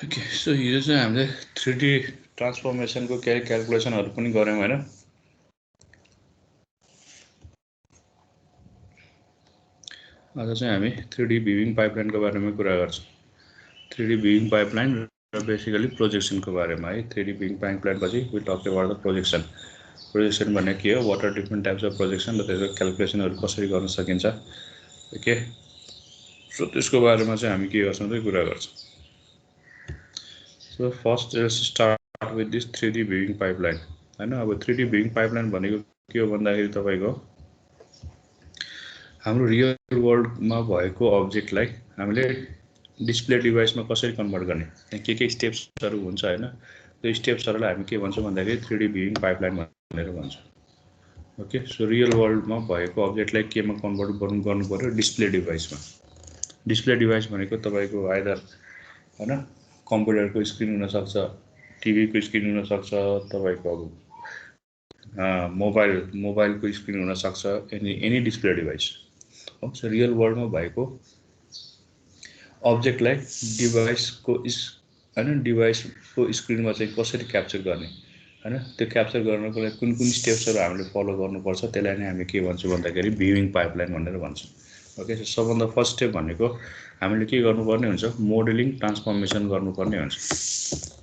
Okay so हिजो चाहिँ हामीले 3D ट्रान्सफर्मेसनको केही क्याल्कुलेसनहरू पनि गऱ्यौँ हैन। आज चाहिँ हामी 3D भ्युइङ पाइपलाइनको बारेमा कुरा गर्छौँ। 3D भ्युइङ पाइपलाइन र बेसिकली प्रोजेक्सनको बारेमा है। 3D भ्युइङ पाइपलाइन पछि we talk about the projection. Projection भन्ने के हो, what are different types of projection र त्यसको क्याल्कुलेसनहरू कसरी गर्न सकिन्छ। ओके सो त्यसको बारेमा चाहिँ हामी के गर्छौँ त कुरा गर्छौँ। So first let's start with this 3D viewing pipeline हैन। अब 3D भ्युइङ पाइपलाइन भनेको के हो भन्दाखेरि तपाईको हाम्रो रियल वर्ल्डमा भएको अब्जेक्टलाई हामीले डिस्प्ले डिभाइसमा कसरी कन्भर्ट गर्ने, त्यहाँ के स्टेप्सहरू हुन्छ हैन। त्यो स्टेप्सहरूलाई हामी के भन्छौँ भन्दाखेरि 3D भ्युइङ पाइपलाइन भनेर भन्छौँ। ओके सो रियल वर्ल्डमा भएको अब्जेक्टलाई केमा कन्भर्ट गर्नु पर्यो, डिस्प्ले डिभाइसमा। डिस्प्ले डिभाइस भनेको तपाईको आइदर हैन कम्प्युटरको स्क्रिन हुनसक्छ, टिभीको स्क्रिन हुनसक्छ, तपाईको अब मोबाइलको स्क्रिन हुनसक्छ, एनी डिस्प्ले डिभाइस हो। सो रियल वर्ल्डमा भएको अब्जेक्टलाई डिभाइसको स्क्रिनमा चाहिँ कसरी क्याप्चर गर्ने हैन, त्यो क्याप्चर गर्नको लागि कुन कुन स्टेप्सहरू हामीले फलो गर्नुपर्छ, त्यसलाई नै हामी के भन्छौँ भन्दाखेरि भ्युइङ पाइपलाइन भनेर भन्छौँ। ओके सो सबभन्दा फर्स्ट स्टेप भनेको हामीले के गर्नुपर्ने हुन्छ, मोडलिङ ट्रान्सफर्मेसन गर्नुपर्ने हुन्छ।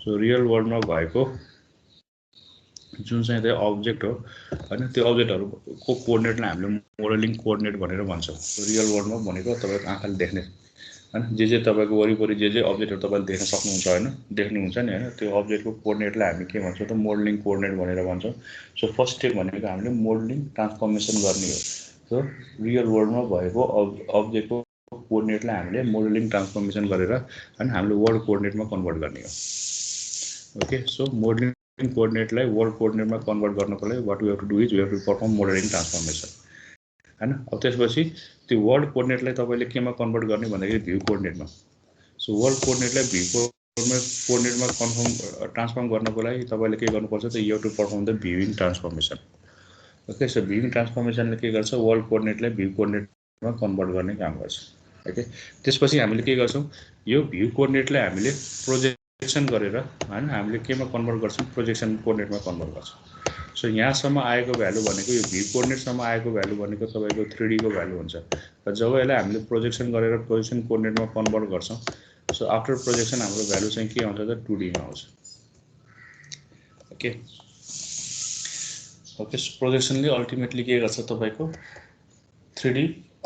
सो रियल वर्ल्डमा भएको जुन चाहिँ त्यो अब्जेक्ट हो हैन, त्यो अब्जेक्टहरूको कोअर्डिनेटलाई हामीले मोडलिङ कोअर्डिनेट भनेर भन्छौँ। रियल वर्ल्डमा भनेको तपाईको आँखाले देख्ने हैन, जे तपाईको वरिपरि जे अब्जेक्टहरू तपाईले देख्न सक्नुहुन्छ हैन, देख्नुहुन्छ नि हैन, त्यो अब्जेक्टको कोअर्डिनेटलाई हामी के भन्छौँ त मोडलिङ कोअर्डिनेट भनेर भन्छौँ। सो फर्स्ट स्टेप भनेको हामीले मोडलिङ ट्रान्सफर्मेसन गर्ने हो। सो रियल वर्ल्डमा भएको अब्जेक्टको कोअर्डिनेटलाई हामीले मोडलिङ ट्रान्सफर्मेसन गरेर हैन हामीले वर्ल्ड कोअर्डिनेटमा कन्भर्ट गर्ने हो। ओके सो मोडलिङ कोअर्डिनेटलाई वर्ल्ड कोअर्डिनेटमा कन्भर्ट गर्नको लागि what we have to do is we have to perform modeling transformation हैन। अब त्यसपछि त्यो वर्ल्ड कोअर्डिनेटलाई तपाईले केमा कन्भर्ट गर्ने भन्दाखेरि भ्यू कोअर्डिनेटमा। सो वर्ल्ड कोअर्डिनेटलाई भ्यू कोअर्डिनेटमा ट्रान्सफर्म गर्नको लागि तपाईले के गर्नुपर्छ त you have to perform the viewing transformation. Okay so viewing ट्रान्सफर्मेसनले के गर्छ, वर्ल्ड कोअर्डिनेटलाई भ्यू कोअर्डिनेटमा कन्भर्ट गर्ने काम गर्छ। ओके त्यसपछि हामीले के गर्छौँ, यो भ्यू कोअर्डिनेटलाई हामीले प्रोजेक्सन गरेर हैन हामीले केमा कन्भर्ट गर्छौँ, प्रोजेक्सन कोअर्डिनेटमा कन्भर्ट गर्छौँ। सो यहाँसम्म आएको भ्यालु भनेको यो भ्यू कोअर्डिनेटसम्म आएको भ्यालु भनेको तपाईको 3D को भ्यालु हुन्छ। र जब यसलाई हामीले प्रोजेक्सन गरेर प्रोजेक्सन कोअर्डिनेटमा कन्भर्ट गर्छौँ, सो आफ्टर प्रोजेक्सन हाम्रो भ्यालु चाहिँ के आउँछ त 2D मा आउँछ। ओके ओके प्रोजेक्सनले अल्टिमेटली के गर्छ तपाईको 3D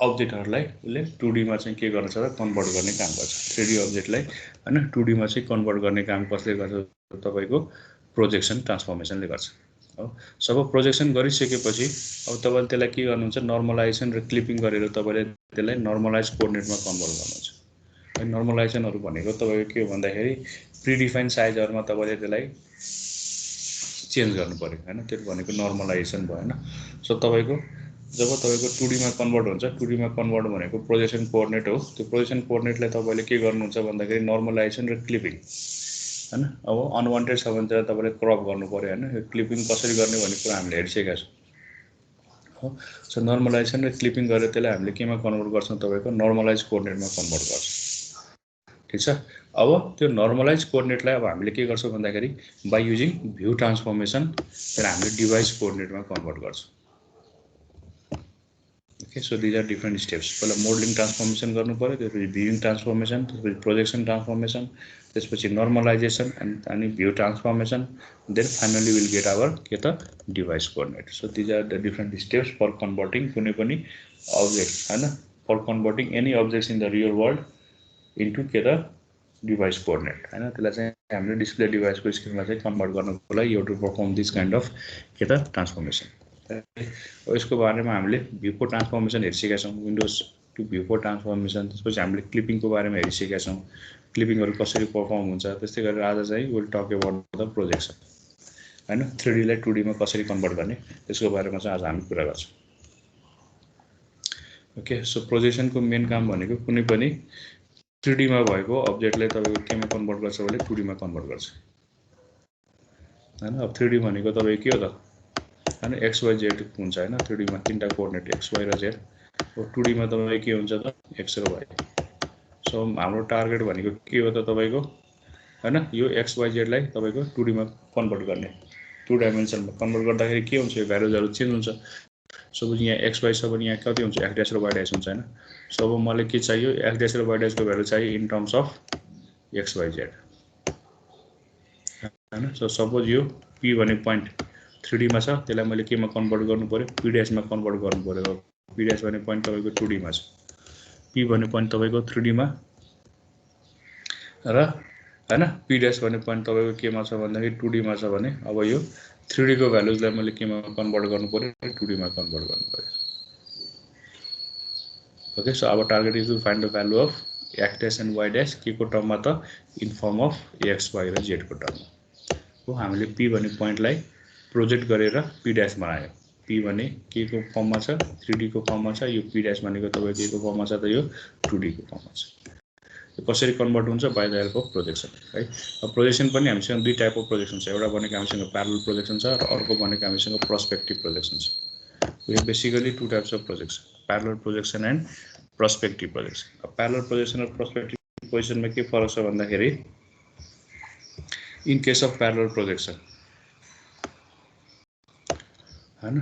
अब्जेक्टहरूलाई उसले 2D मा चाहिँ के गर्छ त कन्भर्ट गर्ने काम गर्छ। 3D अब्जेक्टलाई हैन 2D मा चाहिँ कन्भर्ट गर्ने काम कसले गर्छ तपाईको प्रोजेक्सन ट्रान्सफर्मेसनले गर्छ हो। सब प्रोजेक्सन गरिसकेपछि अब तपाईले त्यसलाई के गर्नुहुन्छ, नर्मलाइजेसन र क्लिपिङ गरेर तपाईले त्यसलाई नर्मलाइज कोअर्डिनेटमा कन्भर्ट गर्नुहुन्छ। अनि नर्मलाइजेसनहरु भनेको तपाईको के हो भन्दाखेरि प्रिडिफाइन साइजहरुमा तपाईले त्यसलाई चेन्ज गर्नु पर्यो हैन, त्यो भनेको नर्मलाइजेसन भयो हैन। सो तपाईको जब तपाईको 2D मा कन्भर्ट हुन्छ, 2D मा कन्भर्ट भनेको प्रोजेक्सन कोअर्डिनेट हो। त्यो प्रोजेक्सन कोअर्डिनेटलाई तपाईले के गर्नुहुन्छ भन्दाखेरि नर्मलाइजेसन र क्लिपिङ हैन। अब अनवान्टेड छ भने चाहिँ तपाईले क्रप गर्नु पर्यो हैन। यो क्लिपिङ कसरी गर्ने भन्ने कुरा हामीले हेरिसकेका छौं हो। सो नर्मलाइजेसन र क्लिपिङ गरेर त्यसलाई हामीले केमा कन्भर्ट गर्छौं, तपाईको नर्मलाइज कोअर्डिनेटमा कन्भर्ट गर्छौं। ठीक छ। अब त्यो नर्मलाइज कोअर्डिनेटलाई अब हामीले के गर्छौं भन्दाखेरि बाइ युजिङ भ्यू ट्रान्सफर्मेसन त्यसलाई हामीले डिभाइस कोअर्डिनेटमा कन्भर्ट गर्छौं। Okay so these are different steps. पहिला मोडलिङ ट्रान्सफर्मेसन गर्नु पर्यो, त्यसपछि भ्युइङ ट्रान्सफर्मेसन, त्यसपछि प्रोजेक्सन ट्रान्सफर्मेसन, त्यसपछि नर्मलाइजेसन अनि view transformation, then finally will get our के त device coordinate. So these are the different steps for converting कुनै पनि अब्जेक्ट हैन, for converting any objects in the real world into के त डिभाइस कोअर्डिनेट हैन। त्यसलाई चाहिँ हामीले डिस्प्ले डिभाइसको स्क्रिनमा चाहिँ कन्भर्ट गर्नको लागि you have to perform this kind of के त ट्रान्सफर्मेसन। यसको बारेमा हामीले भ्यूको ट्रान्सफर्मेसन हेरिसकेका छौं, विन्डोज टु भ्यूको ट्रान्सफर्मेसन। त्यसपछि हामीले क्लिपिङको बारेमा हेरिसकेका छौं, क्लिपिङहरु कसरी परफर्म हुन्छ। त्यस्तै गरेर आज चाहिँ will talk about the projection हैन, 3D लाई 2D मा कसरी कन्भर्ट गर्ने त्यसको बारेमा चाहिँ आज हामी कुरा गर्छौं। ओके सो प्रोजेक्सनको मेन काम भनेको कुनै पनि 3D मा भएको अब्जेक्टलाई तपाईको केमा कन्भर्ट गर्छ भने 2D मा कन्भर्ट गर्छ हैन। अब 3D भनेको तपाईको के हो त हैन, एक्स वाई जेड हुन्छ हैन। 3D मा तीनटा कोअर्डिनेट एक्स वाई र जेड। अब 2D मा तपाईको के हुन्छ त एक्स र वाई। सो हाम्रो टार्गेट भनेको के हो त तपाईको हैन यो XYZ लाई तपाईको 2D मा कन्भर्ट गर्ने 2 डाइमेन्सनमा कन्भर्ट गर्दाखेरि के हुन्छ यो भ्यालुजहरु चेन्ज हुन्छ सपोज यहाँ XY छ भने यहाँ कति हुन्छ x' र y' हुन्छ हैन सो अब मलाई के चाहियो x' र y' को भ्यालु चाहियो इन टर्म्स अफ XYZ हैन सो सपोज यो p भन्ने पोइन्ट 3D मा छ त्यसलाई मैले केमा कन्भर्ट गर्नु पर्यो p' मा कन्भर्ट गर्नु पर्यो p' भन्ने पोइन्ट तपाईको 2D मा छ p भन्ने पोइन्ट तपाईको 3D मा र हैन p' भन्ने पोइन्ट तपाईको केमा छ भन्दाखेरि 2D मा छ भने अब यो 3D को भ्यालुजलाई मैले केमा कन्भर्ट गर्नु पर्यो 2D मा कन्भर्ट गर्नु पर्यो ओके सो अब target is to find the value of x' and y' के को टर्ममा त in form of x y र z को टर्ममा हो हामीले p भन्ने पोइन्टलाई प्रोजेक्ट गरेर p' बनायो p भने के को फर्ममा छ 3D को फर्ममा छ यो p' भनेको तपाईको के को फर्ममा छ त यो 2D को फर्ममा छ कसरी कन्भर्ट हुन्छ by the help of projection है अब प्रोजेक्सन पनि हामीसँग दुई टाइप अफ प्रोजेक्सन छ एउटा भनेको हामीसँग प्यारलल प्रोजेक्सन छ र अर्को भनेको हामीसँग पर्सपेक्टिभ प्रोजेक्सन छ we have basically two types of projection parallel projection and perspective projection अब प्यारलल प्रोजेक्सन र पर्सपेक्टिभ पोजिसनमा के फरक छ भन्दाखेरि in case of parallel projection हैन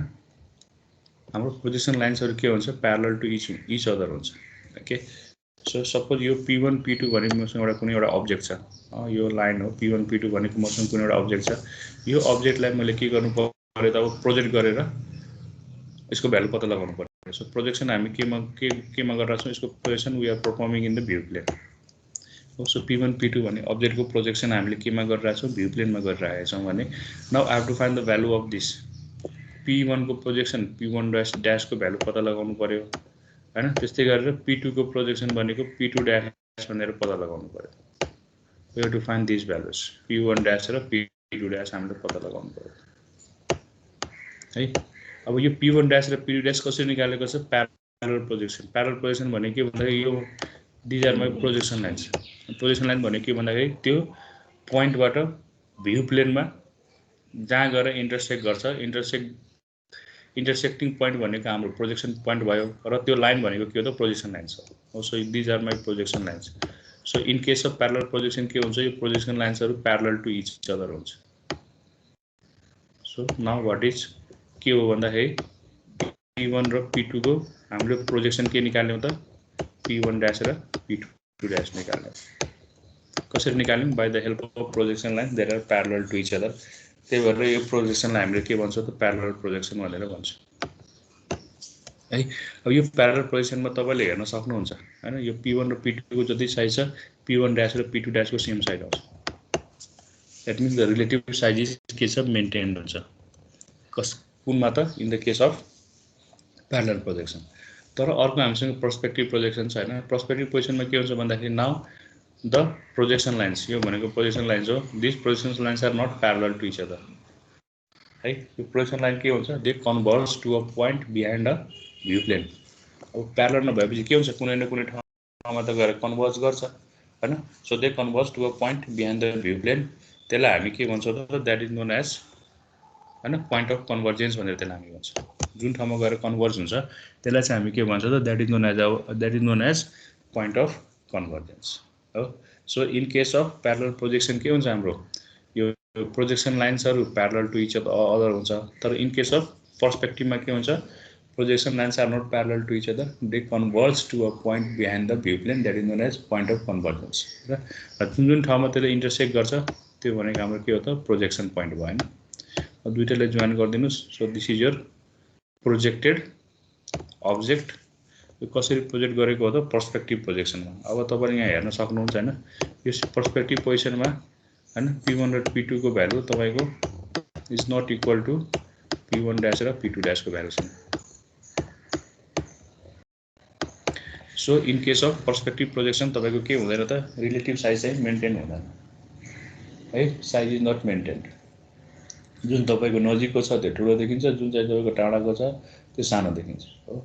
हाम्रो प्रोजेक्सन लाइन्सहरु के हुन्छ प्यारलल टु इच अदर हुन्छ ओके सो सपोज यो p1 p2 भनेको मसँग एउटा कुनै एउटा अब्जेक्ट छ यो लाइन हो p1 p2 भनेको मसँग कुनै एउटा अब्जेक्ट छ यो अब्जेक्टलाई मैले के गर्नु पर्यो त अब प्रोजेक्ट गरेर यसको भ्यालु पत्ता लगाउनु पर्यो सो प्रोजेक्सन हामी केमा गरिरहेका छौं यसको projection we are performing in the view plane so p1 p2 भन्ने अब्जेक्टको प्रोजेक्सन हामीले केमा गरिरहेका छौं भ्यू प्लेनमा गरिरहेका छौं भने now I have to find the value of this p1 को प्रोजेक्सन p1 डैश को भ्यालु पत्ता लगाउनु पर्यो हैन त्यस्तै गरेर p2 को प्रोजेक्सन भनेको p2 डैश भनेर पत्ता लगाउनु पर्यो we have to find these values p1 dash र p2 डैश हामीले पत्ता लगाउनु पर्यो है अब यो p1 डैश र p2 डैश कसरी निकालेको छ प्यारलल प्रोजेक्सन भनेको के भन्दाखेरि यो these are my projection lines projection line भनेको के भन्दाखेरि त्यो पोइन्टबाट भ्यू प्लेनमा जहाँ गएर इन्टरसेक्ट गर्छ इन्टरसेक्टिङ पोइन्ट भनेको हाम्रो प्रोजेक्सन पोइन्ट भयो र त्यो लाइन भनेको के हो त प्रोजेक्सन लाइन छ so these are my projection lines so in case of parallel projection के हुन्छ यो प्रोजेक्सन लाइन्सहरु प्यारलल टु इच अदर हुन्छ सो नाउ व्हाट इज के हो भन्दाखेरि p1 र p2 को हामीले प्रोजेक्सन के निकाल्यौं त p1 डैश र p2 डैश निकाल्यौं कसरी निकाल्यौं by the help of projection line there are parallel to each other त्यही भएर यो प्रोजेक्सनलाई हामीले के भन्छौं त प्यारलल प्रोजेक्सन भनेर भन्छौं है अब यो प्यारलल प्रोजेक्सनमा तपाईले हेर्न सक्नुहुन्छ हैन यो p1 र p2 को जति साइज छ p1 डैश र p2 डैश को सेम साइज आउँछ that means the relative size is के छ मेन्टेन्ड हुन्छ कुनमा त in the case of parallel projection तर अर्को हामीसँग पर्सपेक्टिभ प्रोजेक्सन छ हैन पर्सपेक्टिभ पोजिसनमा के हुन्छ भन्दाखेरि नाउ द प्रोजेक्सन लाइन्स यो भनेको प्रोजेक्सन लाइन्स हो this projection lines are not parallel to each other है यो प्रोजेक्सन लाइन के हुन्छ they converge to a point behind a view plane अब प्यारलल नभएपछि के हुन्छ कुनै न कुनै ठाउँमा त गएर कन्भर्ज गर्छ हैन so they converge to a point behind the view plane त्यसलाई हामी के भन्छौं त दैट इज नोन एज हैन पोइन्ट अफ कन्भर्जेन्स भनेर त्यसलाई हामी भन्छौं जुन ठाउँमा गएर कन्भर्ज हुन्छ त्यसलाई चाहिँ हामी के भन्छौं त that is known as point of convergence हो so in case of parallel projection के हुन्छ हाम्रो यो प्रोजेक्सन लाइन्सहरु प्यारलल टु इच अदर हुन्छ तर इन केस अफ पर्सपेक्टिभमा के हुन्छ projection lines are not parallel to each other they converge to a point behind the view plane that is known as point of convergence र जुन ठाउँमा त्यसले intersect गर्छ त्यो भनेको हाम्रो के हो त प्रोजेक्सन पोइन्ट भयो हैन दुईटाले जोइन गर्दिनुस् so this is your projected object यो कसरी प्रोजेक्ट गरेको हो त पर्सपेक्टिभ प्रोजेक्सनमा अब तपाईले यहाँ हेर्न सक्नुहुन्छ हैन यो पर्सपेक्टिभ पोजिसनमा हैन p1 र p2 को भ्यालु तपाईको is not equal to p1 dash र p2 डैश को भ्यालु छ so in case of perspective projection तपाईको के हुँदैन त रिलेटिभ साइज चाहिँ मेन्टेन हुँदैन है साइज इज नट मेन्टेन्ड जुन तपाईको नजिकको छ त्यो ठुलो देखिन्छ जुन चाहिँ तपाईको टाढाको छ त्यो सानो देखिन्छ हो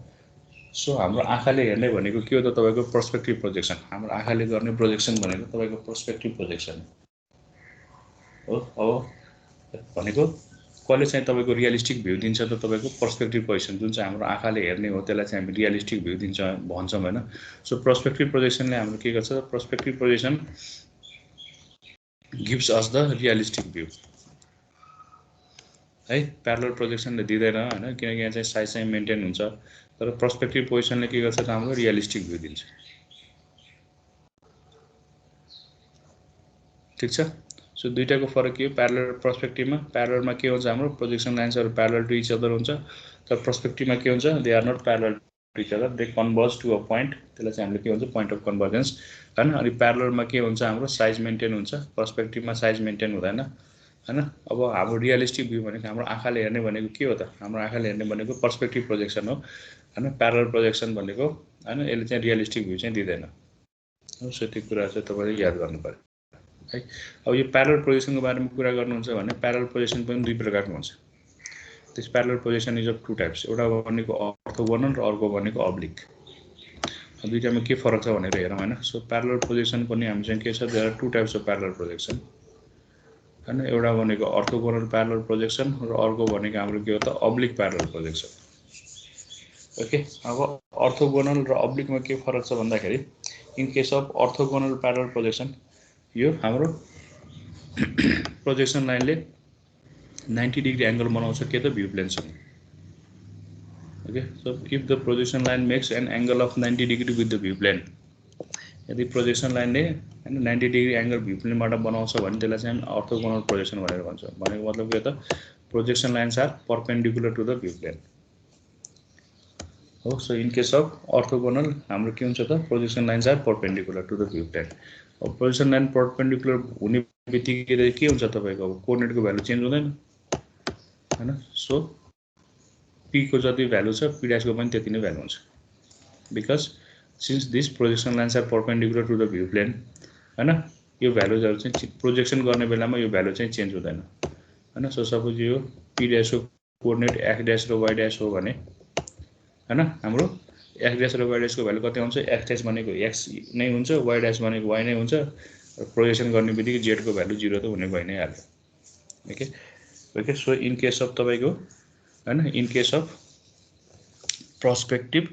सो हाम्रो आँखाले हेर्ने भनेको के हो त तपाईको पर्सपेक्टिभ प्रोजेक्सन हाम्रो आँखाले गर्ने प्रोजेक्सन भनेको तपाईको पर्सपेक्टिभ प्रोजेक्सन हो भनेको कहिले चाहिँ तपाईको रियलिस्टिक भ्यू दिन्छ त तपाईको पर्सपेक्टिभ पोजिसन जुन चाहिँ हाम्रो आँखाले हेर्ने हो त्यसलाई चाहिँ हामी रियलिस्टिक भ्यू दिन्छ भन्छौं हैन सो पर्सपेक्टिभ प्रोजेक्सनले हाम्रो के गर्छ perspective projection gives us the realistic view है। प्यारलल प्रोजेक्सनले दिँदैन हैन, किनकि यहाँ चाहिँ साइज चाहिँ मेन्टेन हुन्छ, तर पर्सपेक्टिभ पोजिसनले के गर्छ त हाम्रो रियलिस्टिक भ्यू दिन्छ। ठीक छ। सो दुईटाको फरक के हो, प्यारलल र पर्सपेक्टिभमा प्यारललमा के हुन्छ हाम्रो प्रोजेक्सन लाइन्सहरु प्यारलल टु इच अदर हुन्छ, तर पर्सपेक्टिभमा के हुन्छ they are not parallel to each other, they converge to a point, त्यसलाई चाहिँ हामीले के भन्छ पोइन्ट अफ कन्भर्जेन्स हैन। अनि प्यारललमा के हुन्छ हाम्रो साइज मेन्टेन हुन्छ, पर्सपेक्टिभमा साइज मेन्टेन हुँदैन हैन। अब हाम्रो रियलिस्टिक भ्यू भनेको हाम्रो आँखाले हेर्ने भनेको के हो त, हाम्रो आँखाले हेर्ने भनेको पर्सपेक्टिभ प्रोजेक्सन हो हैन। प्यारलल प्रोजेक्सन भनेको हैन यसले चाहिँ रियलिस्टिक भ्यू चाहिँ दिँदैन। सो त्यो कुरा चाहिँ तपाईले याद गर्नु पर्यो है। अब यो प्यारलल प्रोजेक्सनको बारेमा कुरा गर्नुहुन्छ भने प्यारलल प्रोजेक्सन पनि दुई प्रकारको हुन्छ। त्यस parallel projection is of to types, एउटा भनेको अर्थोगोनल र अर्को भनेको अब्लिक। दुईटामा के फरक छ भनेर हेरौँ हैन। सो प्यारलल प्रोजेक्सन पनि हामीसँग के छ, there are two types of parallel projection हैन। एउटा भनेको अर्थोगोनल प्यारलल प्रोजेक्सन र अर्को भनेको हाम्रो के हो त अब्लिक प्यारलल प्रोजेक्सन। ओके, अब अर्थोगोनल र अब्लिकमा के फरक छ भन्दाखेरि in case of orthogonal parallel projection यो हाम्रो प्रोजेक्सन लाइनले 90 डिग्री एंगल बनाउँछ के त भ्यू प्लेनसँग। Okay, so if the projection line makes an angle of 90 degree with the view plane, यदि प्रोजेक्सन लाइनले हैन 90 डिग्री एंगल भ्यू प्लेनबाट बनाउँछ भने त्यसलाई चाहिँ अर्थोगोनल प्रोजेक्सन भनेर भन्छ। भनेको मतलब के त projection lines are perpendicular to the view plane हो। So in case of orthogonal हाम्रो के हुन्छ त projection lines are perpendicular to the view plane. अब प्रोजेक्सन लाइन परपेन्डिकुलर हुने बित्तिकै के हुन्छ तपाईको अब कोअर्डिनेटको भ्यालु चेन्ज हुँदैन हैन। सो p को जति भ्यालु छ p डैश को पनि त्यति नै भ्यालु हुन्छ, because since this projection lines are perpendicular to the view plane हैन। यो भ्यालुजहरु चाहिँ प्रोजेक्सन गर्ने बेलामा यो भ्यालु चाहिँ चेन्ज हुँदैन हैन। सो सपोज यो p डैश को कोअर्डिनेट x डैश र y डैश हो भने हैन हाम्रो x डैश र y डैश को भ्यालु कति आउँछ, x डैश भनेको x नै हुन्छ, y डैश भनेको y नै हुन्छ, र प्रोजेक्सन गर्ने बित्तिकै z को भ्यालु 0 त हुने भइ नै हाल्यो। Okay okay, so in case of तपाईको हैन इन केस अफ पर्सपेक्टिभ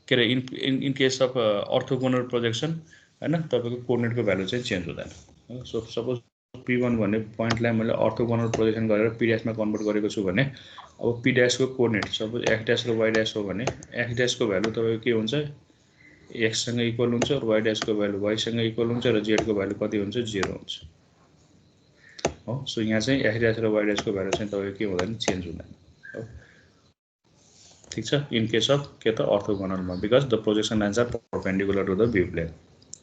के रे in case of orthogonal projection हैन तपाईको कोअर्डिनेटको भ्यालु चाहिँ चेन्ज हुँदैन। सो सपोज p1 भन्ने पोइन्टलाई मैले अर्थोगोनल प्रोजेक्सन गरेर p डैश मा कन्भर्ट गरेको छु भने अब p डैश को कोअर्डिनेट सपोज x डैश र y डैश हो भने x डैश को भ्यालु तपाईको के हुन्छ x सँग इक्वल हुन्छ र y डैश को भ्यालु y सँग इक्वल हुन्छ र z को भ्यालु कति हुन्छ 0 हुन्छ हो। सो यहाँ चाहिँ x डैश र y डैश को भ्यालु चाहिँ तपाईको के हुँदैन चेन्ज हुँदैन हो। ठीक छ, इन केस अफ के त अर्थोगोनलमा because the projection lines are perpendicular to the view plane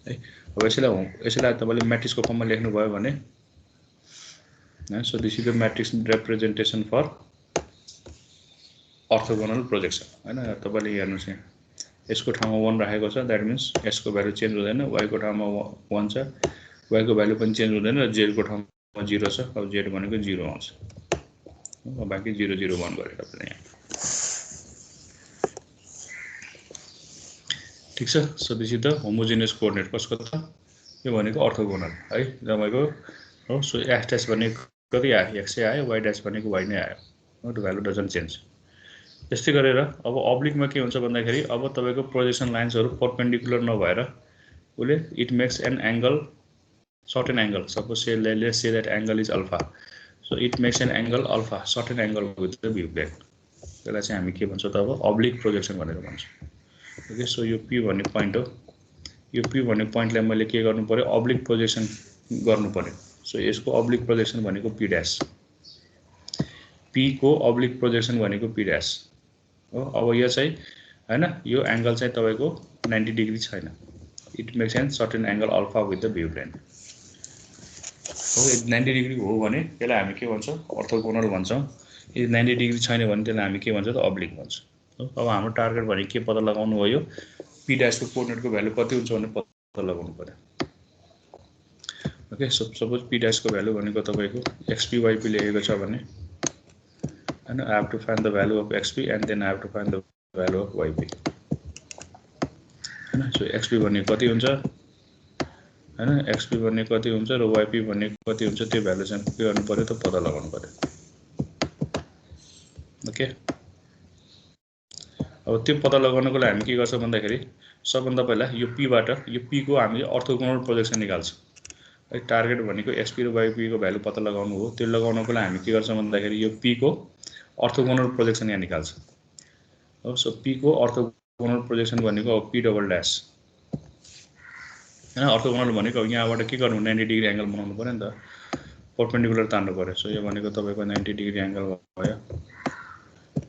है। अब यसैलाई तपाईले म्याट्रिक्सको फर्ममा लेख्नु भयो भने so this is the matrix representation for orthogonal projection हैन। तपाईले हेर्नुस् यहाँ यसको ठाउँमा 1 राखेको छ, दैट मिन्स s को भ्यालु चेन्ज हुँदैन, y को ठाउँमा 1 छ, y को भ्यालु पनि चेन्ज हुँदैन र z को ठाउँमा 0 छ। अब z भनेको 0 आउँछ, बाँकी 0 0 1 गरेर पनि यहाँ। ठीक छ, so this is the homogeneous coordinate कसको त यो भनेको अर्थोगोनल है तपाईको हो। सो x डैश भनेको कति आयो x आयो, y डैश भनेको y नै आयो, नो भ्यालु डजन्ट चेन्ज। त्यस्तै गरेर अब अब्लिकमा के हुन्छ भन्दाखेरि अब तपाईको प्रोजेक्सन लाइन्सहरु परपेन्डिकुलर नभएर उले it makes an angle certain angle, suppose say let's say that angle is alpha, so it makes an angle alpha certain angle with the view plane, त्यसलाई चाहिँ हामी के भन्छौँ त अब अब्लिक प्रोजेक्सन भनेर भन्छौँ। ओके, सो यो p भन्ने पोइन्ट हो, यो p भन्ने पोइन्टलाई मैले के गर्नु पर्यो अब्लिक प्रोजेक्सन गर्नु पर्यो। सो यसको अब्लिक प्रोजेक्सन भनेको p डैश, p को अब्लिक प्रोजेक्सन भनेको p डैश हो। अब यो चाहिँ हैन यो एंगल चाहिँ तपाईको 90 डिग्री छैन, it makes an certain angle alpha with the view plane हो। 90 डिग्री हो भने त्यसलाई हामी के भन्छौँ अर्थोगोनल भन्छौँ, यदि 90 डिग्री छैन भने त्यसलाई हामी के भन्छौँ त अब्लिक भन्छौँ। अब हाम्रो टार्गेट भने के पत्ता लगाउनु हो, यो p डैश को कोअर्डिनेटको भ्यालु कति हुन्छ भने पत्ता लगाउनु पर्यो। Okay, so suppose p dash को भ्यालु भनेको तपाईको xp yp लेखेको छ भने हैन I have to find the value of xp and then I have to find the value of yp हैन। सो xp भनेको कति हुन्छ हैन, xp भनेको कति हुन्छ र yp भनेको कति हुन्छ त्यो भ्यालु चाहिँ के गर्नु पर्यो त पत्ता लगाउनु पर्यो। ओके, अब त्यो पत्ता लगाउनको लागि हामी के गर्छौं भन्दाखेरि सबभन्दा पहिला यो p बाट यो p को हामीले अर्थोगोनल प्रोजेक्सन निकाल्छौं। है टार्गेट भनेको एक्सपी र वाइपी को भ्यालु पत्ता लगाउनु हो त्यो लगाउनको लागि हामी के गर्छौं भन्दाखेरि यो पी को अर्थोगोनल प्रोजेक्सन यहाँ निकाल्छ हो सो पी को अर्थोगोनल प्रोजेक्सन भनेको अब पी डबल ड्याश हैन अर्थोगोनल भनेको यहाँबाट के गर्नु 90 डिग्री एंगल बनाउनु पर्यो नि त परपेंडिकुलर तान्नु पर्यो सो यो भनेको तपाईको 90 डिग्री एंगल भयो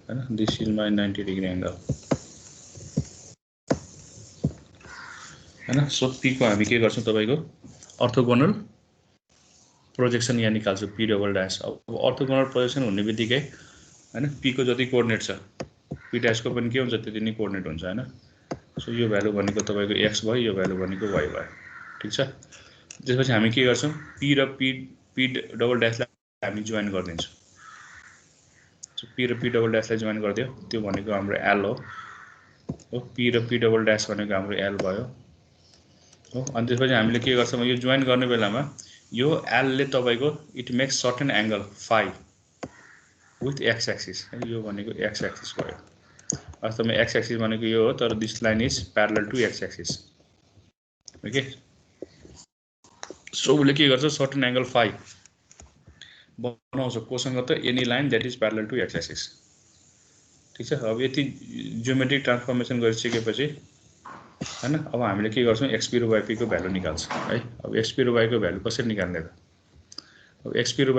हैन this is my 90 degree angle हैन सो पी को हामी के गर्छौं तपाईको अर्थोगोनल प्रोजेक्सन यहाँ निकाल्छौं पी डबल ड्याश अब अर्थोगोनल प्रोजेक्सन हुने बित्तिकै हैन पी को जति कोअर्डिनेट छ पी ड्याश को पनि के हुन्छ त्यति नै कोअर्डिनेट हुन्छ हैन सो यो भ्यालु भनेको तपाईको x भयो यो भ्यालु भनेको y भयो ठीक छ त्यसपछि हामी के गर्छौं p र p डबल ड्याशलाई हामी जोइन गर्दिन्छौं सो p र p डबल ड्याशलाई जोइन गर्दियो त्यो भनेको हाम्रो l हो p र p डबल ड्याश भनेको हाम्रो l भयो हो अनि त्यसपछि हामीले के गर्छौं यो जोइन गर्ने बेलामा यो l ले तपाईको it makes certain angle phi with x axis यो भनेको x एक्सिस भयो वास्तवमा x एक्सिस भनेको यो हो तर this line is parallel to x axis okay so उले के गर्छ सर्टेन एंगल phi बनाउँछ कोसँग त any line that is parallel to x axis ठीक छ अब यति जियोमेट्रिक ट्रान्सफर्मेसन गरिसकेपछि हैन अब हामीले के गर्छौं xp र yp को भ्यालु निकाल्छ है अब xp र y को भ्यालु कसरी निकाल्ने त अब xp र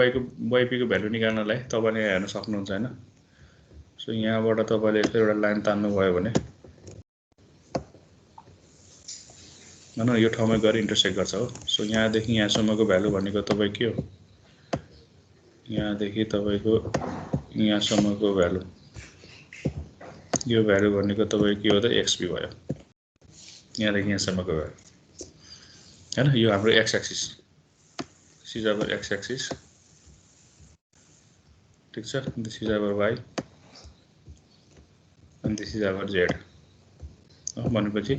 yp को भ्यालु निकाल्नलाई तपाईले हेर्न सक्नुहुन्छ हैन सो यहाँबाट तपाईले यस्तो एउटा लाइन तान्नु भयो भने हैन यो ठाउँमा गएर इन्टरसेक्ट गर्छ हो सो यहाँ देखि यहाँ सम्मको भ्यालु भनेको तपाई के हो यहाँ देखि तपाईको यहाँ सम्मको भ्यालु यो भ्यालु भनेको तपाई के हो त xp भयो यहाँ देखि यहाँ सम्मको भ्यालु हैन यो हाम्रो x axis this is our x axis ठीक छ this is our y and this is our z भनेपछि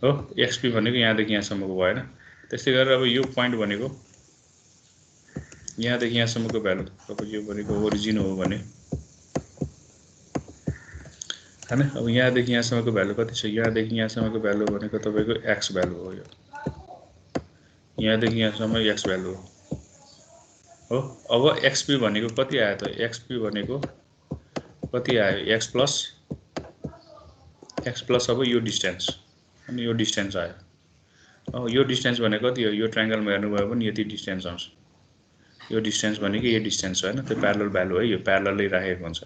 हो xp भनेको यहाँ देखि यहाँ सम्मको भयो हैन त्यसै गरेर अब यो प्वाइन्ट भनेको यहाँ देखि यहाँ सम्मको भ्यालु तपाईको यो भनेको ओरिजिन हो भने हैन अब यहाँ देखि यहाँ सम्मको भ्यालु कति छ यहाँ देखि यहाँ सम्मको भ्यालु भनेको तपाईको x भ्यालु हो यो यहाँ देखि यहाँ सम्म x भ्यालु हो अब xp भनेको कति आयो त xp भनेको कति आयो x प्लस अब यो डिस्टेन्स अनि यो डिस्टेन्स आयो अब यो डिस्टेन्स भनेको कति हो यो ट्रायंगलमा हेर्नु भयो भने यति डिस्टेन्स आउँछ यो डिस्टेन्स भनेको यो डिस्टेन्स हो हैन त्यो प्यारलल भ्यालु है यो प्यारललै राखेको हुन्छ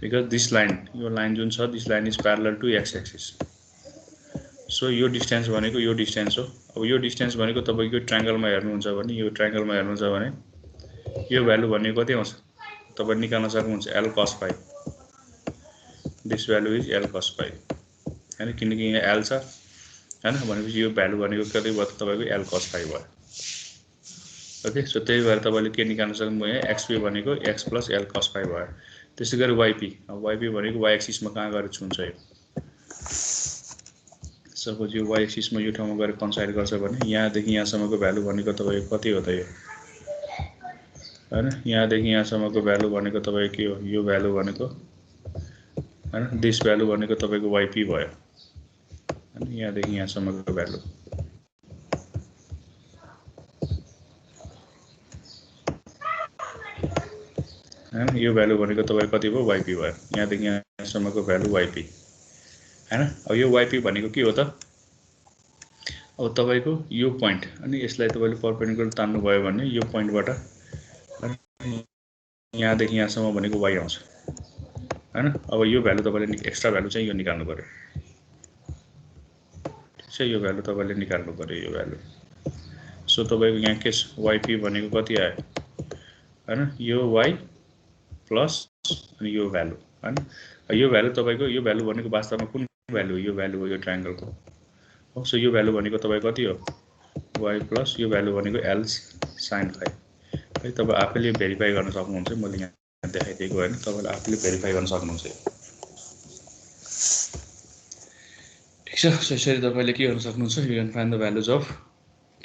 बिकज दिस लाइन यो लाइन जुन छ this line is parallel to x axis so यो डिस्टेन्स भनेको यो डिस्टेन्स हो अब यो डिस्टेन्स भनेको तपाईको ट्रायंगलमा हेर्नुहुन्छ भने यो ट्रायंगलमा हेर्नुहुन्छ भने यो भ्यालु भनेको कति आउँछ तपाई निकाल्न सक्नुहुन्छ l cos phi this value is l cos phi हैन किनकि यहाँ l छ हैन भनेपछि यो भ्यालु भनेको कति भयो तपाईको l cos phi भयो ओके सो त्यही भएर तपाईले के निकाल्न सक्नुहुन्छ यहाँ xp भनेको x plus l cos phi भयो त्यसै गरी yp अब yp भनेको y एक्सिसमा कहाँ गएर छुन्छ यो सपोज यो y एक्सिसमा यो ठाउँमा गएर कन्साइड गर्छ भने यहाँ देखि यहाँ सम्मको भ्यालु भनेको तपाईको कति हो त यो हैन यहाँ देखि यहाँ सम्मको भ्यालु भनेको तपाईको के हो यो भ्यालु भनेको हैन दिस भ्यालु भनेको तपाईको yp भयो हैन यहाँ देखि यहाँ सम्मको भ्यालु हैन यो भ्यालु भनेको तपाईको कति भयो yp भयो यहाँ देखि यहाँ सम्मको भ्यालु yp हैन अब यो yp भनेको के हो त अब तपाईको यो प्वाइन्ट अनि यसलाई तपाईले परपेंडिकुलर तान्नु भयो भने यो प्वाइन्टबाट यहाँ देखि यहाँ सम्म भनेको y आउँछ हैन अब यो भ्यालु तपाईले एक्स्ट्रा भ्यालु चाहिँ यो निकाल्नु पर्यो ठीक छ यो भ्यालु तपाईले निकाल्नु पर्यो यो भ्यालु सो तपाईको यहाँ के yp भनेको कति आयो हैन यो y प्लस अनि यो भ्यालु हैन यो भ्यालु तपाईको यो भ्यालु भनेको वास्तवमा कुन भ्यालु हो यो भ्यालु हो यो ट्रायंगलको हो सो यो भ्यालु भनेको तपाईको कति हो y प्लस यो भ्यालु भनेको l sin phi है तपाई आफैले भेरिफाई गर्न सक्नुहुन्छ मैले यहाँ देखाइदिएको हैन तपाईले आफैले भेरिफाई गर्न सक्नुहुन्छ ठीक छ सो यसरी तपाईले के गर्न सक्नुहुन्छ you can find the values of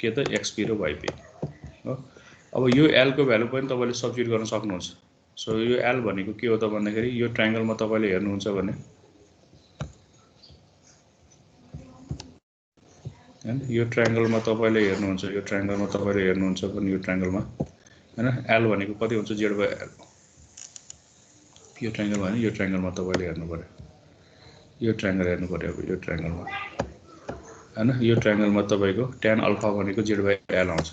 के त xp र yp हो अब यो l को भ्यालु पनि तपाईले सब्स्टिट्युट गर्न सक्नुहुन्छ सो यो l भनेको के हो त भन्दाखेरि यो ट्रायंगलमा तपाईले हेर्नुहुन्छ भने हैन यो ट्रायंगलमा तपाईले हेर्नुहुन्छ यो ट्रायंगलमा तपाईले हेर्नुहुन्छ पनि यो ट्रायंगलमा हैन l भनेको कति हुन्छ z by l यो ट्रायंगल भने यो ट्रायंगलमा तपाईले हेर्नु पर्यो यो ट्रायंगल हेर्नु पर्यो अब यो ट्रायंगलमा हैन यो ट्रायंगलमा तपाईको tan अल्फा भनेको z by l आउँछ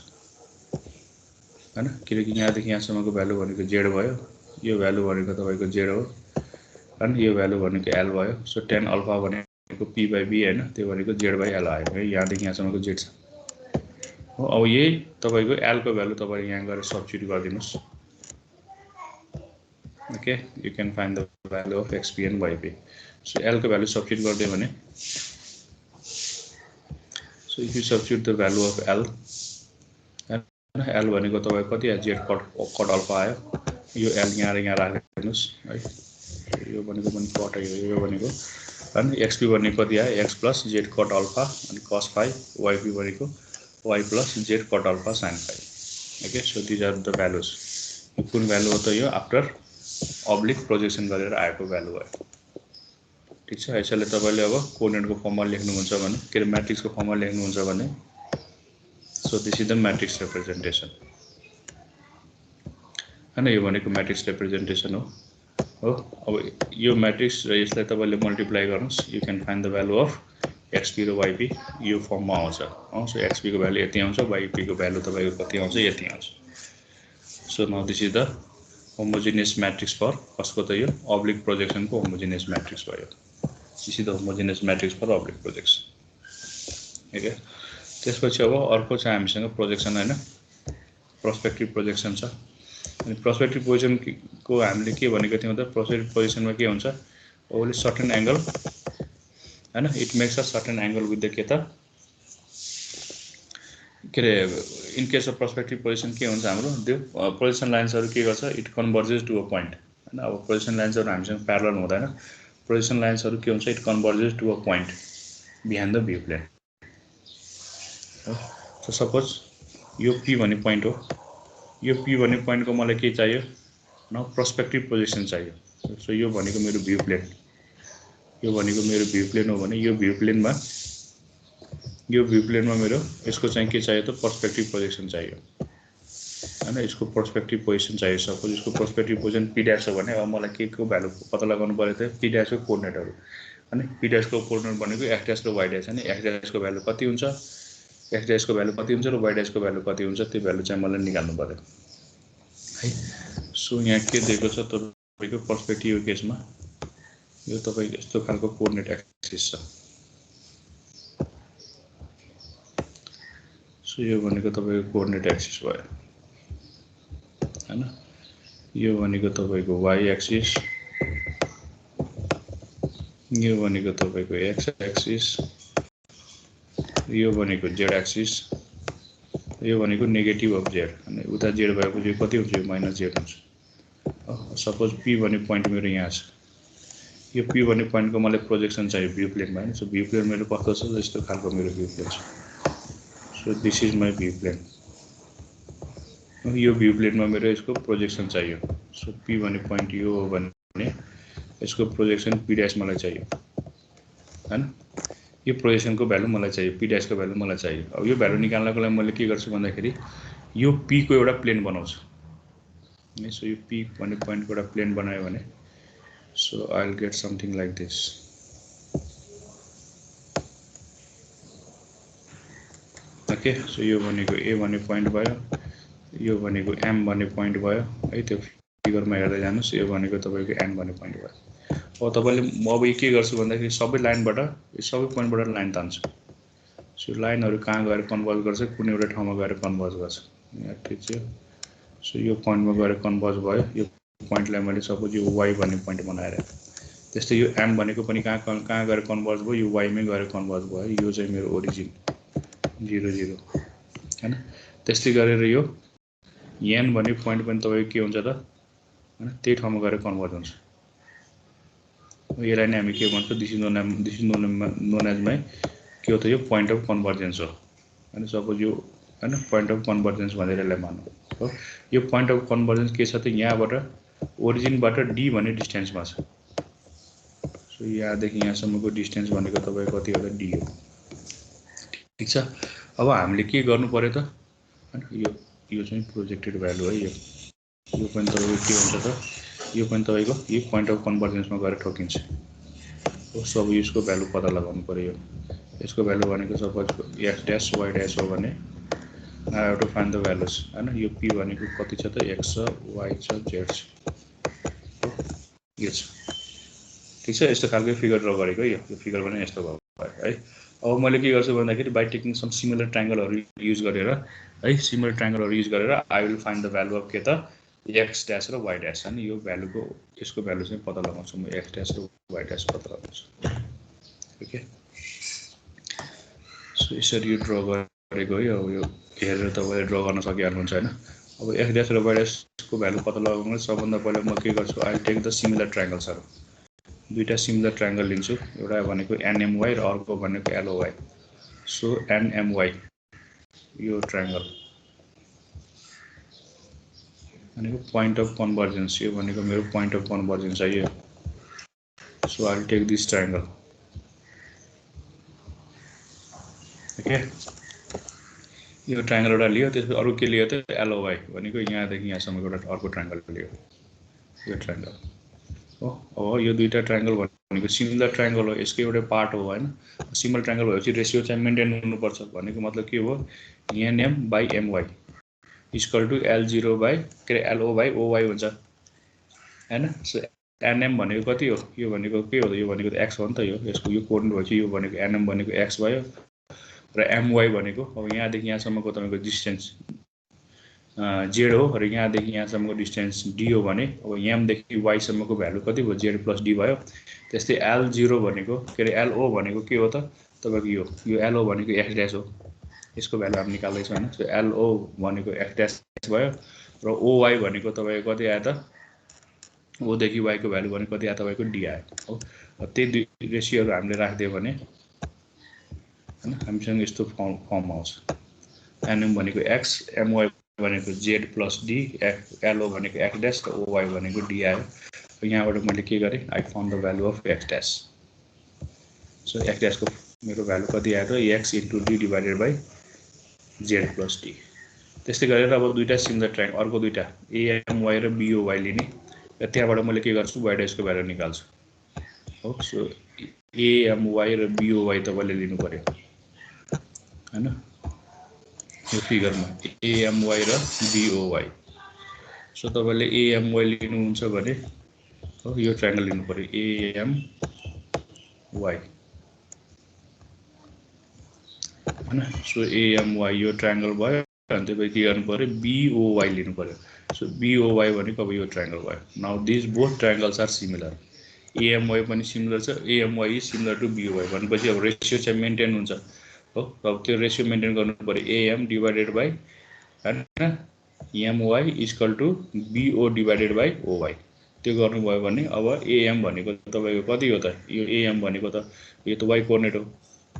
हैन किनकि यहाँदेखि यहाँसम्मको भ्यालु भनेको z भयो यो भ्यालु भनेको तपाईको z हो हैन यो भ्यालु भनेको l भयो सो tan अल्फा भनेको p by b हैन त्यो भनेको z by l आयो है यहाँदेखि यहाँसम्मको z छ हो अब यही तपाईको l को भ्यालु तपाईले यहाँ गएर सब्स्टिट्युट गर्दिनुस् okay you can find the value of xp and yp so l को भ्यालु सब्स्टिट्युट गर्दै भने so if you substitute the value of l l भनेको तपाईको कति आयो z cot अल्फा आयो यो l यहाँ र यहाँ राख्दिनुस् है यो भनेको पनि cot यो भनेको अनि xp भनेको कति आयो x plus z cot alpha अनि cos phi yp भनेको y plus z cot alpha sin phi okay so these are the values यो कुन भ्यालु हो त यो आफ्टर अब्लिक प्रोजेक्सन गरेर आएको भ्यालु हो ठीक छ यसैले तपाईले अब कोऑर्डिनेट को फर्ममा लेख्नुहुन्छ भने के म्याट्रिक्स को फर्ममा लेख्नुहुन्छ भने so this is the matrix representation हैन यो भनेको म्याट्रिक्स रिप्रेजेन्टेसन हो अब यो म्याट्रिक्स र यसलाई तपाईले मल्टिप्लाई गर्नुस् you can find the value of xp र yp यो फर्ममा आउँछ सो xp को भ्यालु यति आउँछ yp को भ्यालु तपाईको कति आउँछ यति आउँछ so now this is the homogeneous matrix for कसको त यो अब्लिक प्रोजेक्सन को होमोजेनियस मैट्रिक्स भयो this is the homogeneous matrix for oblique projection okay त्यसपछि अब अर्को चाहिँ हामीसँग प्रोजेक्सन हैन पर्सपेक्टिभ प्रोजेक्सन छ अनि पर्सपेक्टिभ पोजिसन को हामीले के भनेको थियौं त पर्सपेक्टिभ पोजिसनमा के हुन्छ ओन्ली सर्टेन एंगल हैन it makes a certain angle with the के त के रे in case of perspective position के हुन्छ हाम्रो त्यो पोजिसन लाइन्सहरु के गर्छ it converges to a point हैन अब पोजिसन लाइन्सहरु हामीसँग प्यारलल हुँदैन पोजिसन लाइन्सहरु के हुन्छ it converges to a point behind the view plane so suppose यो p भन्ने पॉइंट हो यो p भन्ने पॉइंट को मलाई के चाहियो न पर्सपेक्टिभ पोजिसन चाहियो सो यो भनेको मेरो भ्यू प्लेन यो भनेको मेरो भ्यू प्लेन हो भने यो भ्यू प्लेनमा मेरो यसको चाहिँ के चाहियो त पर्सपेक्टिभ प्रोजेक्सन चाहियो हैन यसको पर्सपेक्टिभ पोजिसन चाहियो सपोज यसको पर्सपेक्टिभ पोजिसन p डैश हो भने अब मलाई के को भ्यालु पत्ता लगाउनु पर्यो त p डैश को कोअर्डिनेटहरु हैन p डैश को कोअर्डिनेट भनेको x डैश र y डैश हैन x डैश को भ्यालु कति हुन्छ x डैश को भ्यालु कति हुन्छ र y डैश को भ्यालु कति हुन्छ त्यो भ्यालु चाहिँ मलाई निकाल्नु पर्यो है सो यहाँ के दिएको छ तपाईको पर्सपेक्टिभ केसमा यो तपाईको यस्तो खालको कोअर्डिनेट एक्सिस छ सो यो भनेको तपाईको कोअर्डिनेट एक्सिस भयो हैन यो भनेको तपाईको y एक्सिस यो भनेको तपाईको x एक्सिस यो भनेको z एक्सिस यो भनेको नेगेटिभ अफ z अनि उता z भएपछि कति हुन्छ यो माइनस z हुन्छ सपोज p भन्ने पॉइन्ट मेरो यहाँ छ यो p भन्ने पॉइन्ट को मलाई प्रोजेक्सन चाहियो भ्यू प्लेनमा हैन सो भ्यू प्लेन मेरो कस्तो छ यस्तो खालको मेरो भ्यू प्लेन छ so this is my view plane यो भ्यू प्लेनमा मेरो यसको प्रोजेक्सन चाहियो सो p भन्ने पॉइन्ट यो हो भने यसको प्रोजेक्सन p डैश मलाई चाहियो हैन यो प्रोजेक्सन को भ्यालु मलाई चाहियो p डैश को भ्यालु मलाई चाहियो अब यो भ्यालु निकाल्नको लागि मैले के गर्छु भन्दाखेरि यो p को एउटा प्लेन बनाउँछु सो यो p भन्ने पॉइन्ट को एउटा प्लेन बनायो भने so I'll get something like this okay so यो भनेको a भन्ने पॉइन्ट भयो यो भनेको m भन्ने पॉइन्ट भयो है त्यो फिगरमा हेर्दै जानुस् यो भनेको तपाईको n भन्ने पॉइन्ट भयो अब तपाईले म अब के गर्छु भन्दाखेरि सबै लाइनबाट सबै पोइन्टबाट लाइन तान्छु सो लाइनहरु कहाँ गएर कन्भर्ज गर्छ कुनै एउटा ठाउँमा गएर कन्भर्ज गर्छ यहाँ ठीक छ सो यो पोइन्टमा गएर कन्भर्ज भयो यो पोइन्टलाई मैले सपोज यो y भन्ने पोइन्ट बनाएर त्यस्तै यो m भनेको पनि कहाँ गएर कन्भर्ज भयो यो y मै गएर कन्भर्ज भयो यो चाहिँ मेरो ओरिजिन 0 0 हैन त्यस्तै गरेर यो n भन्ने पोइन्ट पनि तपाईको के हुन्छ त हैन त्यही ठाउँमा गएर कन्भर्ज हुन्छ यसलाई नै हामी के भन्छौँ this is known as my के हो त यो पोइन्ट अफ कन्भर्जेन्स हो हैन सपोज यो हैन पोइन्ट अफ कन्भर्जेन्स भनेर यसलाई मानौं हो यो पोइन्ट अफ कन्भर्जेन्स के छ त यहाँबाट ओरिजिनबाट d भन्ने डिस्टेन्समा छ सो यहाँदेखि यहाँसम्मको डिस्टेन्स भनेको तपाईको कति हो त d हो ठिक छ। अब हामीले के गर्नु पर्यो त हैन, यो चाहिँ प्रोजेक्टेड भ्यालु है। यो पनि तपाईँको के हुन्छ त, यो पनि तपाईँको यो पोइन्ट अफ कन्भर्जेन्समा गएर ठोकिन्छ। सब यसको भ्यालु पत्ता लगाउनु पर्यो। यसको भ्यालु भनेको suppose x dash y dash हो भने I have to find the values हैन। यो पी भनेको कति छ त, एक्स छ, वाइ छ, जेड छ, यो छ। ठिक छ, यस्तो खालको फिगर ड्र गरेको है। यो फिगर पनि यस्तो भयो है। अब मैले के गर्छु भन्दाखेरि बाइ टेकिङ सम सिमिलर ट्रायंगलहरु युज गरेर है, सिमिलर ट्रायंगलहरु युज गरेर I will find the value of के त एक्स ड्यास र वाइ ड्यास हैन। यो भ्यालुको यसको भ्यालु चाहिँ पत्ता लगाउँछु म, एक्स ड्यास र वाइ ड्यास पत्ता लगाउँछु। ओके, सो यसरी यो ड्र गरेको है। अब यो हेरेर तपाईले ड्र गर्न सकिहाल्नुहुन्छ हैन। अब एक्स ड्यास र वाइ ड्यासको भ्यालु पत्ता लगाउन सबभन्दा पहिला म के गर्छु, आई टेक द सिमिलर ट्रायंगल्सहरु। दुईटा सिमिलर ट्रायंगल लिन्छु, एउटा भनेको एनएमवाई र अर्को भनेको एलओवाई। सो एनएमवाई यो ट्रायंगल भनेको पोइन्ट अफ कन्भर्जेन्स, यो भनेको मेरो पोइन्ट अफ कन्भर्जेन्स है यो। So I will take this triangle. Okay, यो ट्रायंगल एउटा लियो, त्यसपछि अरु के लियो त एलओवाई भनेको यहाँदेखि यहाँसम्मको एउटा अर्को ट्रायंगल लियो, यो ट्रायंगल हो। अब यो दुईटा ट्रायंगल भनेको सिमिलर ट्रायंगल हो, यसको एउटा पार्ट हो हैन। सिमिलर ट्रायंगल भएपछि रेशियो चाहिँ मेन्टेन हुनुपर्छ भनेको मतलब के हो, NM by MY equal to L0 by के LO बाइ OY हुन्छ हैन। सो एनएम भनेको कति हो, यो भनेको के हो, यो भनेको त x हो नि त। यो यसको यो कोर्डिनेट भएपछि यो भनेको एनएम भनेको x भयो र एमवाई भनेको अब यहाँदेखि यहाँसम्मको तपाईको डिस्टेन्स जेड हो र यहाँदेखि यहाँसम्मको डिस्टेन्स डी हो भने अब एमदेखि वाई सम्मको भ्यालु कति भयो, जेड प्लस डी भयो। त्यस्तै L0 भनेको के अरे LO भनेको के हो त तपाईको यो LO भनेको x ड्यास हो, यसको भ्यालु हामी निकाल्दैछौँ हैन। सो LO भनेको x ड्यास भयो र OY भनेको तपाईको कति आयो त, O देखि y को भ्यालु भनेको कति आयो तपाईको d आयो हो। त्यही दुई रेशियोहरु हामीले राख्दियो भने हैन हामीसँग यस्तो फर्म आउँछ। एनएम भनेको x, एमवाई भनेको जेड प्लस डी, LO भनेको x ड्यास र OY भनेको d आयो। यहाँबाट मैले के गरे, I found the value of x dash. So x dash को मेरो भ्यालु कति आयो त, x into d divided by z plus d. त्यस्तै गरेर अब दुईटा सिमिलर ट्रायंगल अर्को दुईटा एएमवाई र बीओवाई लिने, र त्यहाँबाट मैले के गर्छु वाइ ड्यासको भ्यालु निकाल्छु हो। सो एएमवाई र बीओवाई तपाईले लिनु पर्यो हैन। यो फिगरमा एएमवाई र बीओवाई। सो तपाईले एएमवाई लिनुहुन्छ भने हो यो ट्रायंगल लिनु पर्यो एएमवाई हैन। सो एएमवाई यो ट्रायंगल भयो, अनि त्यसपछि के गर्नु पर्यो, बीओवाई लिनु पर्यो। सो बीओवाई भनेको अब यो ट्रायंगल भयो। Now this both triangles are similar, AMY पनि सिमिलर छ, AMY is similar to BOY भनेपछि अब रेशियो चाहिँ मेन्टेन हुन्छ हो। अब त्यो रेशियो मेन्टेन गर्नु पर्यो एएम डिभाइडेड बाइ हैन MY equal to BO divided by OY. त्यो गर्नुभयो भने अब एएम भनेको तपाईको कति हो त, यो एएम भनेको त यो त वाइ कोर्डिनेट हो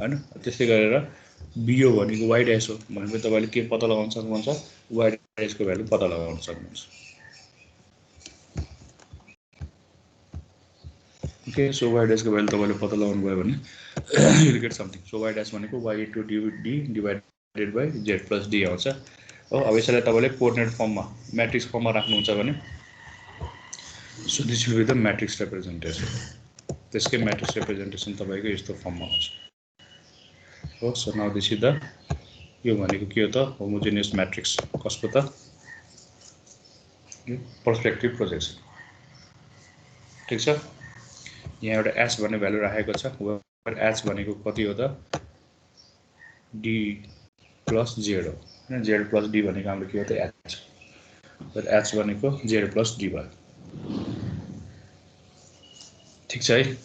हैन। त्यस्तै गरेर बीओ भनेको वाइ ड्यास हो भनेपछि तपाईले के पत्ता लगाउन सक्नुहुन्छ, वाइ ड्यासको भ्यालु पत्ता लगाउन सक्नुहुन्छ। ओके, सो वाइ ड्यासको भ्यालु तपाईले पत्ता लगाउनु भयो भने you will get something. So y dash भनेको y into d divided by z plus d आउँछ हो। अब यसलाई तपाईले कोर्डिनेट फर्ममा म्याट्रिक्स फर्ममा राख्नुहुन्छ भने so this will be the matrix representation. त्यसकै म्याट्रिक्स रिप्रेजेन्टेसन तपाईको यस्तो फर्ममा आउँछ हो। So now this is the, यो भनेको के हो त, होमोजेनियस म्याट्रिक्स कसको त, यो पर्सपेक्टिभ प्रोजेक्सन। ठीक छ, यहाँ एउटा एच भन्ने भ्यालु राखेको छ, एच भनेको कति हो त, डी प्लस जेड हो हैन। जेड प्लस डी भनेको हाम्रो के हो त एच, र एच भनेको जेड प्लस डी भयो। ठीक छ है।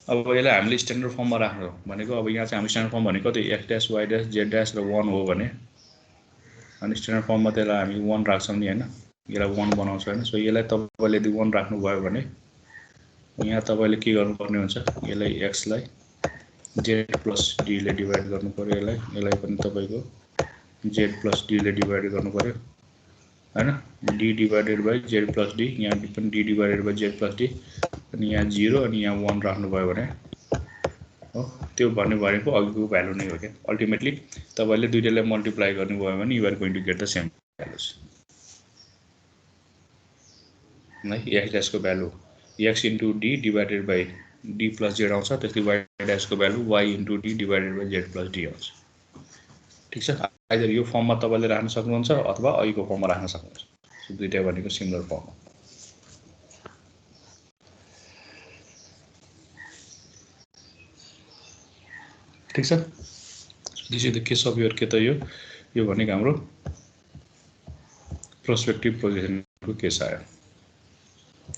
अब यसलाई हामीले स्ट्यान्डर्ड फर्ममा राख्नु भनेको अब यहाँ चाहिँ हाम्रो स्ट्यान्डर्ड फर्म भनेको कति, x dash y dash Z dash र 1 हो भने अनि स्ट्यान्डर्ड फर्ममा त्यसलाई हामी 1 राख्छौँ नि हैन, यसलाई 1 बनाउँछौँ हैन। सो यसलाई तपाईले यदि 1 राख्नु भयो भने यहाँ तपाईले के गर्नुपर्ने हुन्छ, यसलाई x लाई जेड प्लस डी ले डिभाइड गर्नु पर्यो, यसलाई पनि तपाईको जेड प्लस डी ले डिभाइड गर्नु पर्यो हैन। D divided by z plus d, यहाँ पनि d divided by z plus d, अनि यहाँ 0 अनि यहाँ 1 राख्नु भयो भने हो त्यो भनेको अघिको भ्यालु नै हो क्या अल्टिमेटली तपाईले दुईटैलाई मल्टिप्लाई गर्नुभयो भने you are going to get the same values है x dash को भ्यालु x into d divided by d plus z आउँछ त्यसले y dash को value y into d divided by z plus d आउँछ ठीक छ आइदर यो फर्ममा तपाईले राख्न सक्नुहुन्छ अथवा अघिको फर्ममा राख्न सक्नुहुन्छ सो दुईटै भनेको सिमिलर फर्म हो ठीक छ this is the case of your के त यो भनेको हाम्रो प्रोस्पेक्टिभ प्रोजेक्सनको केस आयो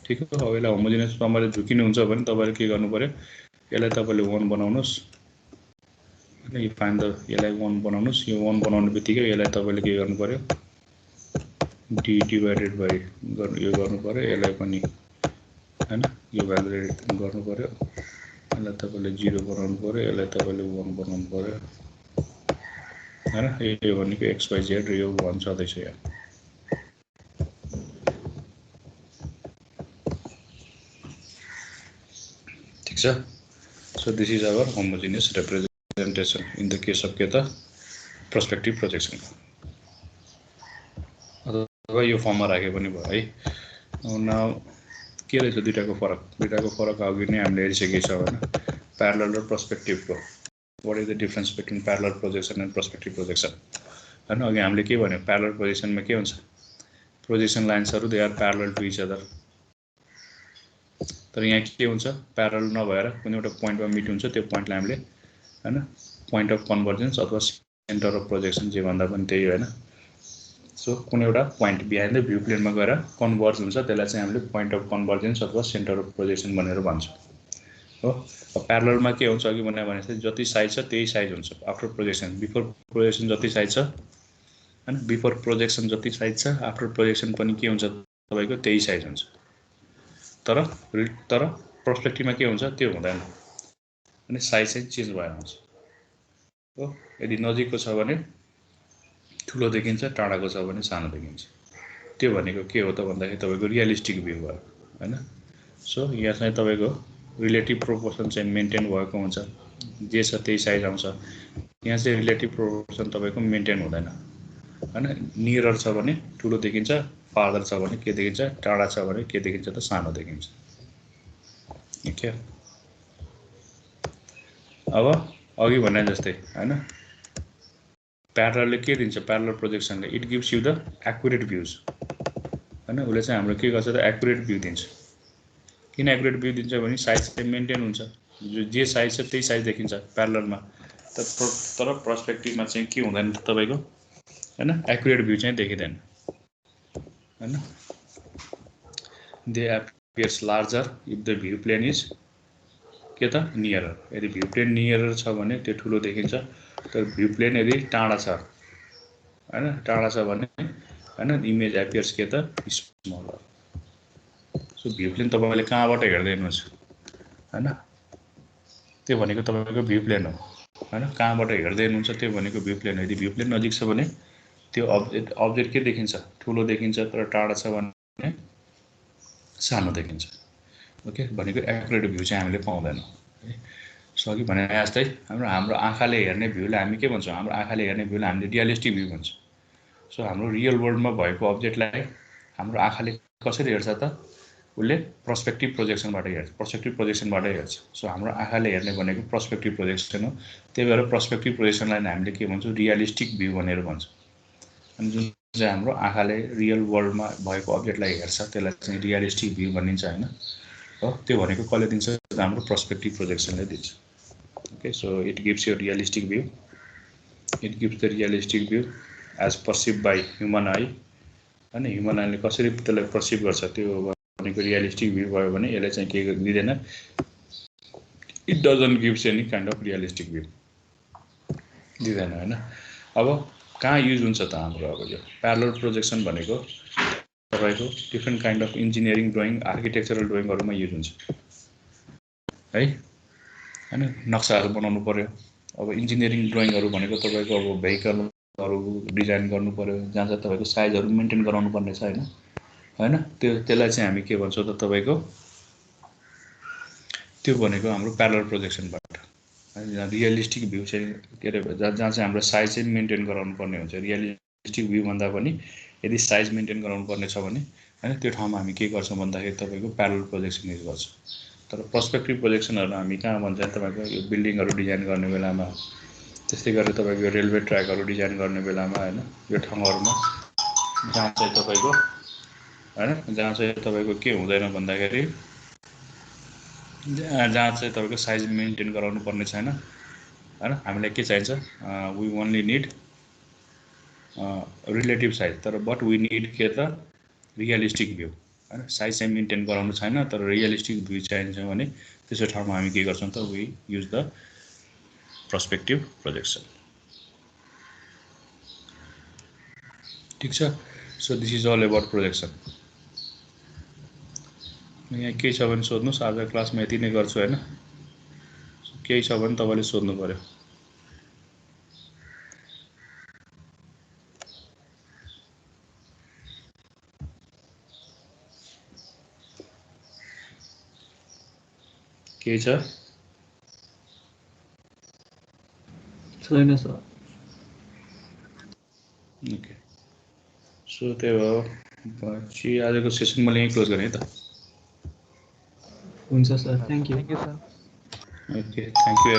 ठीक हो अब यसलाई होमोजिनियस फर्ममा झुकिनुहुन्छ भने तपाईले के गर्नु पर्यो यसलाई तपाईले 1 बनाउनुस् हैन यो फाइन्ड द यसलाई 1 बनाउनुस् यो 1 बनाउने बित्तिकै यसलाई तपाईले के गर्नु पर्यो d डिवाइडेड बाइ यो गर्नु पर्यो यसलाई पनि हैन यो भ्यालु गर्नु पर्यो यसलाई तपाईले 0 बनाउनु पर्यो यसलाई तपाईले 1 बनाउनु पर्यो हैन यो भनेको x y z र यो 1 छँदै छ यहाँ ठीक छ so this is our homogeneous representation in the case of के त prospective projection अथवा यो फर्ममा राखे पनि भयो है नाउ के रहेछ दुईटाको फरक अघि नै हामीले हेरिसकेको छ हैन प्यारलल र पर्सपेक्टिभको what is the difference between parallel projection and perspective projection हैन अघि हामीले के भन्यो प्यारलल प्रोजेक्सनमा के हुन्छ प्रोजेक्सन लाइन्सहरु they are parallel to each other तर यहाँ के हुन्छ प्यारलल नभएर कुनै एउटा पोइन्टमा मिट हुन्छ त्यो पोइन्टलाई हामीले हैन पोइन्ट अफ कन्भर्जेन्स अथवा सेन्टर अफ प्रोजेक्सन जे भन्दा पनि त्यही हैन सो कुनै एउटा पोइन्ट बिहाइन्ड द भ्यू प्लेनमा गएर कन्भर्ज हुन्छ त्यसलाई चाहिँ हामीले पोइन्ट अफ कन्भर्जेन्स अथवा सेन्टर अफ प्रोजेक्सन भनेर भन्छौँ हो प्यारललमा के हुन्छ अघि भनेपछि जति साइज छ त्यही साइज हुन्छ आफ्टर प्रोजेक्सन बिफोर प्रोजेक्सन जति साइज छ हैन बिफोर प्रोजेक्सन जति साइज छ आफ्टर प्रोजेक्सन पनि के हुन्छ तपाईको त्यही साइज हुन्छ तर पर्सपेक्टिभमा के हुन्छ त्यो हुँदैन अनि साइज चाहिँ चेन्ज भएर आउँछ हो यदि नजिकको छ भने ठुलो देखिन्छ टाढाको छ भने सानो देखिन्छ त्यो भनेको के हो त भन्दाखेरि तपाईको रियलिस्टिक भ्यू भयो हैन सो यहाँ चाहिँ तपाईको रिलेटिभ प्रोपोर्सन चाहिँ मेन्टेन भएको हुन्छ जे छ त्यही साइज आउँछ यहाँ चाहिँ रिलेटिभ प्रोपोर्सन तपाईको मेन्टेन हुँदैन हैन नियरर छ भने ठुलो देखिन्छ फार्दर छ भने के देखिन्छ टाढा छ भने के देखिन्छ त सानो देखिन्छ ओके अब अघि भने जस्तै हैन प्यारललले के दिन्छ प्यारलल प्रोजेक्सनले it gives you the accurate views हैन उले चाहिँ हाम्रो के गर्छ त एक्युरेट भ्यू दिन्छ किन एक्युरेट भ्यू दिन्छ भने साइज चाहिँ मेन्टेन हुन्छ जे साइज छ त्यही साइज देखिन्छ प्यारललमा तर पर्सपेक्टिभमा चाहिँ के हुँदैन तपाईको हैन एक्युरेट भ्यू चाहिँ देखिदैन हैन they appears larger if the view plane is के त नियरर यदि भ्यू प्लेन नियरर छ भने त्यो ठुलो देखिन्छ तर भ्यू प्लेन यदि टाढा छ हैन टाढा छ भने हैन इमेज appears के त स्मलर सो भ्यू प्लेन तपाईले कहाँबाट हेर्दै हुनुहुन्छ हैन त्यो भनेको तपाईको भ्यू प्लेन हो हैन कहाँबाट हेर्दै हुनुहुन्छ त्यो भनेको भ्यू प्लेन यदि भ्यू प्लेन नजिक छ भने त्यो अब्जेक्ट के देखिन्छ ठुलो देखिन्छ तर टाढा छ भने सानो देखिन्छ ओके भनेको एक्युरेट भ्यू चाहिँ हामीले पाउँदैनौँ सो अघि भने जस्तै हाम्रो आँखाले हेर्ने भ्यूलाई हामी के भन्छौँ हाम्रो आँखाले हेर्ने भ्यूलाई हामीले रियलिस्टिक भ्यू भन्छौँ सो हाम्रो रियल वर्ल्डमा भएको अब्जेक्टलाई हाम्रो आँखाले कसरी हेर्छ त उसले पर्सपेक्टिभ प्रोजेक्सनबाट हेर्छ पर्सपेक्टिभ प्रोजेक्सनबाट हेर्छ सो हाम्रो आँखाले हेर्ने भनेको पर्सपेक्टिभ प्रोजेक्सन हो त्यही भएर पर्सपेक्टिभ प्रोजेक्सनलाई हामीले के भन्छौँ रियलिस्टिक भ्यू भनेर भन्छौँ अनि जुन चाहिँ हाम्रो आँखाले रियल वर्ल्डमा भएको अब्जेक्टलाई हेर्छ त्यसलाई चाहिँ रियलिस्टिक भ्यू भनिन्छ हैन हो त्यो भनेको कसले दिन्छ हाम्रो पर्सपेक्टिभ प्रोजेक्सनले दिन्छ okay so it gives you realistic view it gives the realistic view as perceive by human eye हैन ह्युमन आईले कसरी त्यसलाई पर्सिभ गर्छ त्यो भनेको रियलिस्टिक भ्यू भयो भने यसले चाहिँ के दिदैन it doesn't gives any kind of realistic view दिदैन हैन अब कहाँ युज हुन्छ त हाम्रो अब यो प्यारलल प्रोजेक्सन भनेको तपाईको different kind of engineering drawing architectural ड्रइङहरुमा युज हुन्छ है हैन नक्साहरु बनाउनु पर्यो अब इन्जिनियरिङ ड्रइङहरु भनेको तपाईको अब भेहिकलहरु डिजाइन गर्नु पर्यो जहाँ चाहिँ तपाईको साइजहरु मेन्टेन गराउनु पर्ने छ हैन त्यसलाई चाहिँ हामी के भन्छौँ त तपाईको त्यो भनेको हाम्रो प्यारलल प्रोजेक्सनबाट रियलिस्टिक भ्यू चाहिँ के अरे जहाँ चाहिँ हाम्रो साइज चाहिँ मेन्टेन गराउनु पर्ने हुन्छ। रियलिस्टिक भ्यू भन्दा पनि यदि साइज मेन्टेन गराउनु पर्ने छ भने होइन त्यो ठाउँमा हामी के गर्छौँ भन्दाखेरि तपाईँको प्यारल प्रोजेक्सन युज गर्छौँ। तर पर्सपेक्टिभ प्रोजेक्सनहरू हामी कहाँ भन्छ तपाईँको यो बिल्डिङहरू डिजाइन गर्ने बेलामा, त्यस्तै गरेर तपाईँको रेलवे ट्र्याकहरू डिजाइन गर्ने बेलामा होइन यो ठाउँहरूमा जहाँ चाहिँ तपाईँको के हुँदैन भन्दाखेरि जहाँ चाहिँ तपाईँको साइज मेन्टेन गराउनु पर्ने छैन होइन। हामीलाई के चाहिन्छ, we only need relative size, तर बट वी निड के त रियलिस्टिक भ्यू होइन। साइज चाहिँ मेन्टेन गराउनु छैन तर रियलिस्टिक भ्यू चाहिन्छ भने त्यसो ठाउँमा हामी के गर्छौँ त, we use the perspective projection. ठिक छ। So this is all about projection. यहाँ केही छ भने सोध्नुहोस्। आज क्लासमा यति नै गर्छु होइन। केही छ भने तपाईँले सोध्नु पऱ्यो। केही छ? छैन सर। ओके, सो त्यही हो। पछि आजको सेसन मैले यहीँ क्लोज गरेँ है त। हुन्छ sir, thank you. Sir. Okay, thank you.